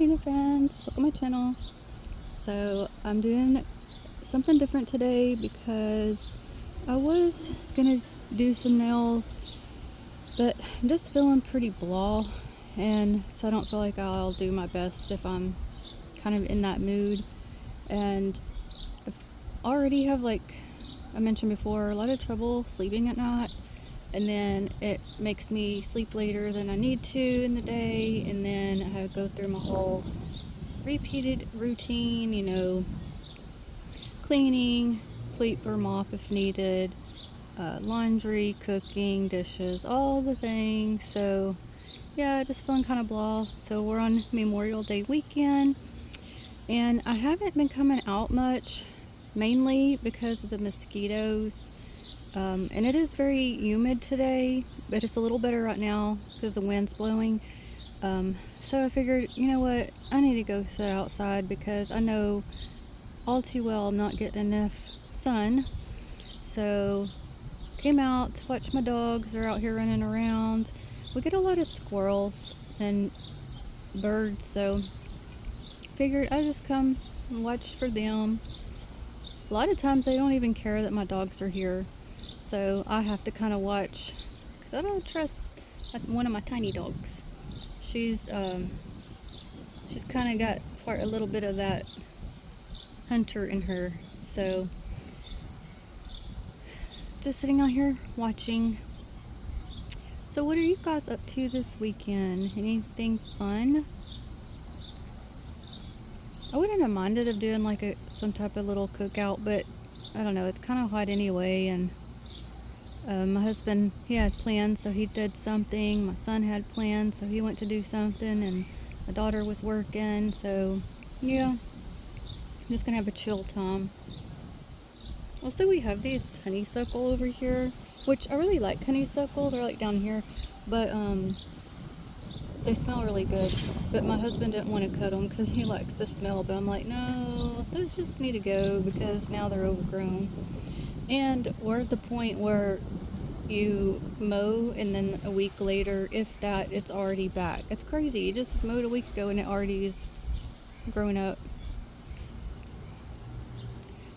Hey new friends, welcome to my channel. So I'm doing something different today because I was gonna do some nails, but I'm just feeling pretty blah, and so I don't feel like I'll do my best if I'm kind of in that mood. And I already have, like I mentioned before, a lot of trouble sleeping at night, and then it makes me sleep later than I need to in the day, and then I go through my whole repeated routine, cleaning, sweep or mop if needed, laundry, cooking, dishes, all the things. So yeah, just feeling kind of blah. So we're on Memorial Day weekend, and I haven't been coming out much, mainly because of the mosquitoes. And it is very humid today, but it's a little better right now because the wind's blowing. So I figured, you know what, I need to go sit outside because I know all too well I'm not getting enough sun. So came out to watch my dogs. They're out here running around. We get a lot of squirrels and birds, so figured I'd just come and watch for them. A lot of times they don't even care that my dogs are here, so I have to kind of watch because I don't trust one of my tiny dogs. She's kind of got a little bit of that hunter in her, so just sitting out here watching. So what are you guys up to this weekend? Anything fun? I wouldn't have minded of doing like some type of little cookout, but I don't know, it's kind of hot anyway, and my husband, he had plans, so he did something. My son had plans, so he went to do something, and my daughter was working, so yeah, I'm just gonna have a chill time. Also, we have these honeysuckle over here, which I really like honeysuckle. They're like down here, but they smell really good. But my husband didn't want to cut them because he likes the smell, but I'm like, no, those just need to go because now they're overgrown. And we're at the point where you mow and then a week later, if that, it's already back. It's crazy. You just mowed a week ago and it already is grown up.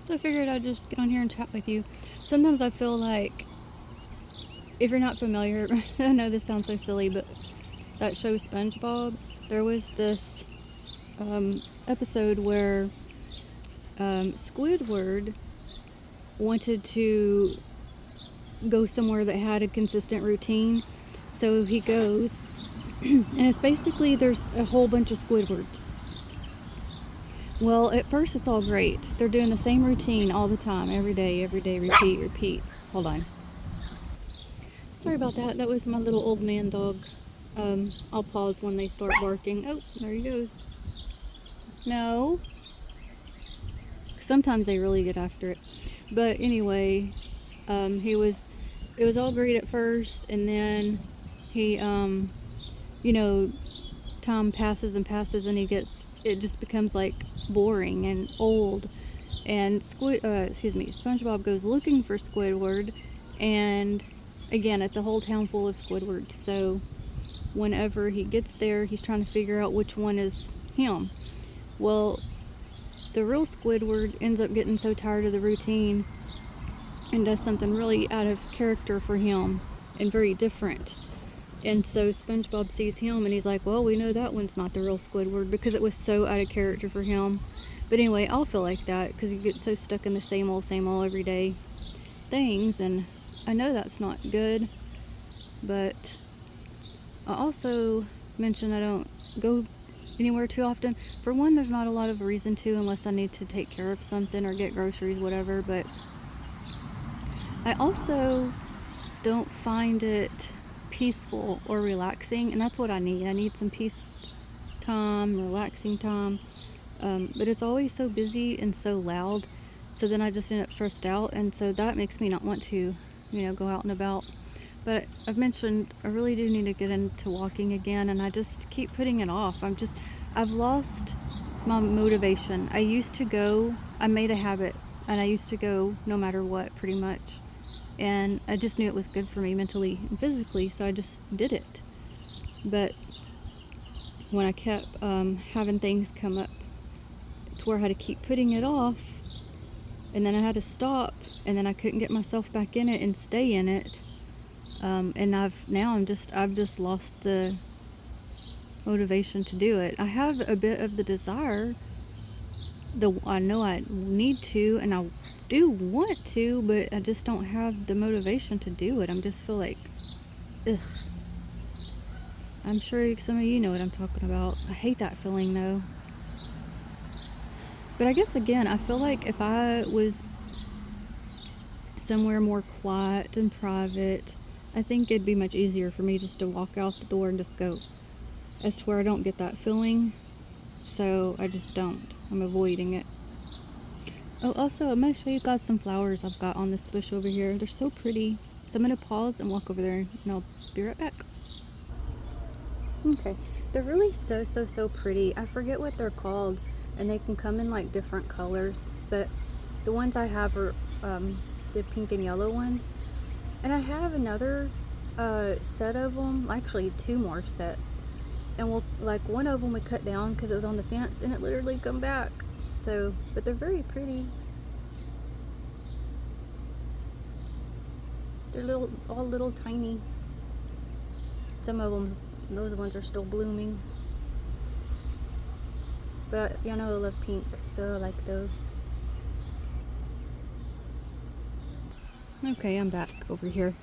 So I figured I'd just get on here and chat with you. Sometimes I feel like, if you're not familiar, I know this sounds so silly, but that show SpongeBob, there was this episode where Squidward wanted to go somewhere that had a consistent routine. So he goes, and it's basically there's a whole bunch of Squidwards. Well, at first it's all great. They're doing the same routine all the time, every day, repeat. Hold on. Sorry about that. That was my little old man dog. I'll pause when they start barking. Oh, there he goes. No. Sometimes they really get after it. But anyway, it was all great at first, and then he, time passes and passes, and it just becomes like boring and old. And SpongeBob goes looking for Squidward, and again, it's a whole town full of Squidwards. So whenever he gets there, he's trying to figure out which one is him. Well, the real Squidward ends up getting so tired of the routine and does something really out of character for him and very different. And so SpongeBob sees him and he's like, well, we know that one's not the real Squidward because it was so out of character for him. But anyway, I'll feel like that because you get so stuck in the same old everyday things, and I know that's not good. But I also mentioned I don't go anywhere too often. For one, there's not a lot of reason to unless I need to take care of something or get groceries, whatever. But I also don't find it peaceful or relaxing, and that's what I need. I need some peace time, relaxing time. But it's always so busy and so loud, so then I just end up stressed out, and so that makes me not want to, go out and about. But I've mentioned I really do need to get into walking again, and I just keep putting it off. I've lost my motivation. I made a habit, and I used to go no matter what, pretty much. And I just knew it was good for me mentally and physically, so I just did it. But when I kept having things come up to where I had to keep putting it off, and then I had to stop, and then I couldn't get myself back in it and stay in it. And I've just lost the motivation to do it. I have a bit of the desire. I know I need to, and I do want to, but I just don't have the motivation to do it. I just feel like, ugh. I'm sure some of you know what I'm talking about. I hate that feeling though. But I guess again, I feel like if I was somewhere more quiet and private, I think it'd be much easier for me just to walk out the door and just go. I swear I don't get that feeling, so I just don't. I'm avoiding it. Oh, also, I'm going to show you guys some flowers I've got on this bush over here. They're so pretty. So I'm going to pause and walk over there, and I'll be right back. Okay, they're really so pretty. I forget what they're called, and they can come in like different colors, but the ones I have are the pink and yellow ones, and I have another set of them, actually 2 more sets, and one of them we cut down because it was on the fence, and it literally come back. So, but they're very pretty. They're all little tiny. Some of them, those ones are still blooming. But y'all know I love pink, so I like those. Okay, I'm back over here.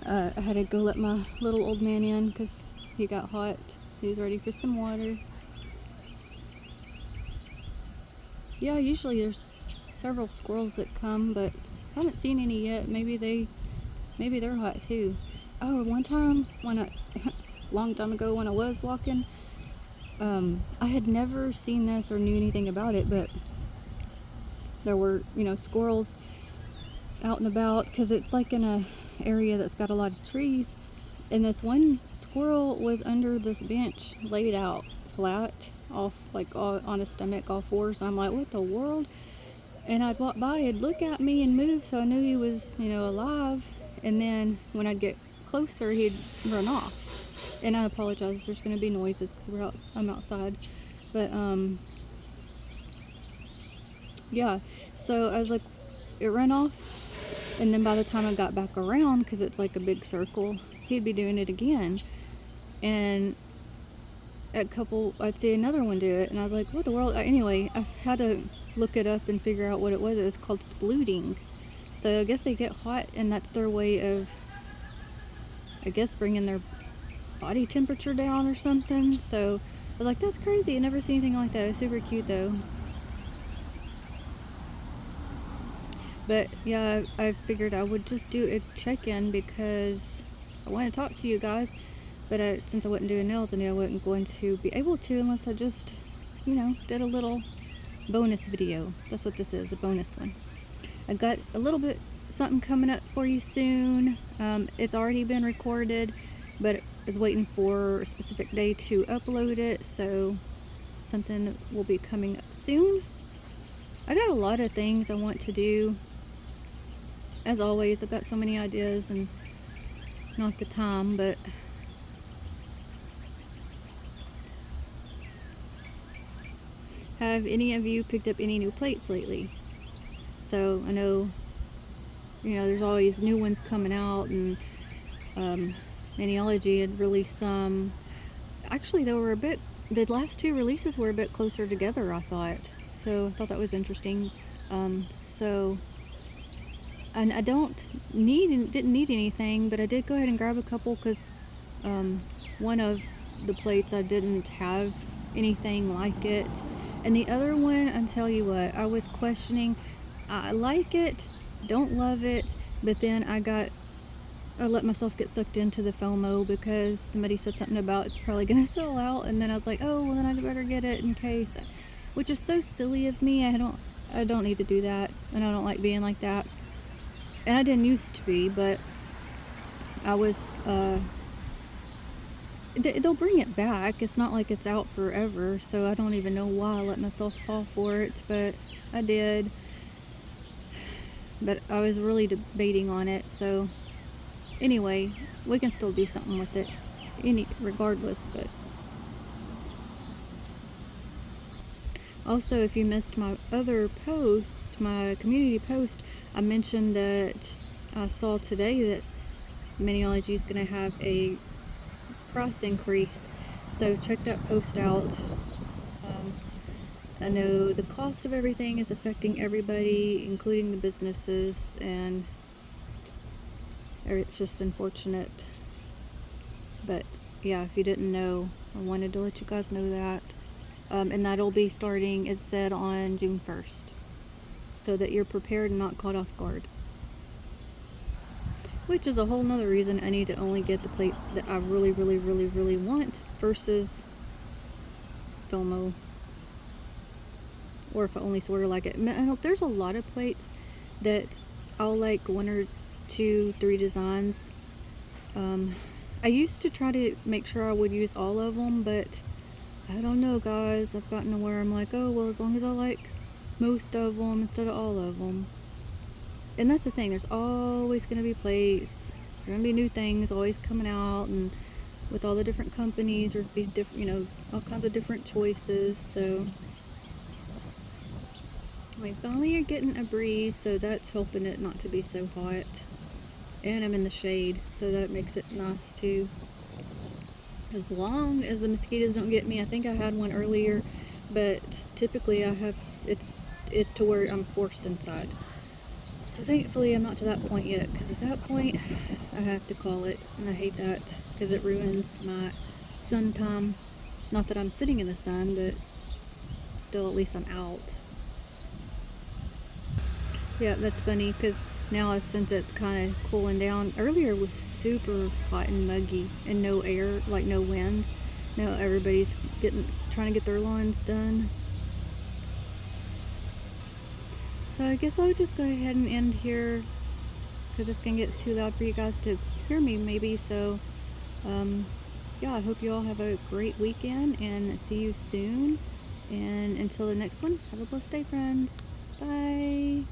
I had to go let my little old man in because he got hot. He was ready for some water. Yeah, usually there's several squirrels that come, but I haven't seen any yet. Maybe they're hot too. Oh, one time long time ago when I was walking, I had never seen this or knew anything about it, but there were, squirrels out and about because it's like in a area that's got a lot of trees, and this one squirrel was under this bench laid out flat on his stomach, all fours, and I'm like, what the world? And I'd walk by, he'd look at me and move, so I knew he was alive, and then when I'd get closer he'd run off. And I apologize, there's going to be noises because I'm outside, but yeah, so I was like, it ran off, and then by the time I got back around, because it's like a big circle, he'd be doing it again, and I'd see another one do it, and I was like, what the world? Anyway, I had to look it up and figure out what it was. It was called splooting. So I guess they get hot, and that's their way of, bringing their body temperature down or something. So I was like, that's crazy. I never seen anything like that. It was super cute though. But yeah, I figured I would just do a check-in because I want to talk to you guys. But since I wasn't doing nails, I knew I wasn't going to be able to unless I just, did a little bonus video. That's what this is, a bonus one. I've got a little bit something coming up for you soon. It's already been recorded, but I was waiting for a specific day to upload it, so something will be coming up soon. I got a lot of things I want to do. As always, I've got so many ideas and not the time, but have any of you picked up any new plates lately? So I know, there's always new ones coming out, and Maniology had released some. Actually, the last 2 releases were a bit closer together, I thought. So I thought that was interesting. And I didn't need anything, but I did go ahead and grab a couple because one of the plates I didn't have anything like it. And the other one, I tell you what, I was questioning. I like it, don't love it, but then I let myself get sucked into the FOMO because somebody said something about it's probably going to sell out, and then I was like, oh, well then I better get it in case, which is so silly of me. I don't need to do that, and I don't like being like that, and I didn't used to be, but I was, they'll bring it back. It's not like it's out forever, so I don't even know why I let myself fall for it, but I did. But I was really debating on it, so anyway, we can still do something with it regardless. But Also, if you missed my other post, my community post, I mentioned that I saw today that Miniology is going to have a price increase. So check that post out. I know the cost of everything is affecting everybody, including the businesses, and it's just unfortunate. But yeah, if you didn't know, I wanted to let you guys know that. And that'll be starting, it said, on June 1st, so that you're prepared and not caught off guard. Which is a whole nother reason I need to only get the plates that I really, really, really, really want versus Filmo. Or if I only sort of like it. There's a lot of plates that I'll like 1 or 2, 3 designs. I used to try to make sure I would use all of them, but I don't know, guys. I've gotten to where I'm like, oh, well, as long as I like most of them instead of all of them. And that's the thing. There's always going to be plates. There are going to be new things always coming out, and with all the different companies, or be different, all kinds of different choices. So we finally are getting a breeze, so that's helping it not to be so hot. And I'm in the shade, so that makes it nice too. As long as the mosquitoes don't get me. I think I had one earlier, but typically it's to where I'm forced inside. So thankfully I'm not to that point yet, because at that point I have to call it, and I hate that because it ruins my sun time. Not that I'm sitting in the sun, but still at least I'm out. Yeah, that's funny, because now since it's kind of cooling down, earlier it was super hot and muggy and no air, like no wind. Now everybody's trying to get their lawns done. So I guess I'll just go ahead and end here, because it's going to get too loud for you guys to hear me maybe. So yeah, I hope you all have a great weekend, and see you soon. And until the next one, have a blessed day, friends. Bye.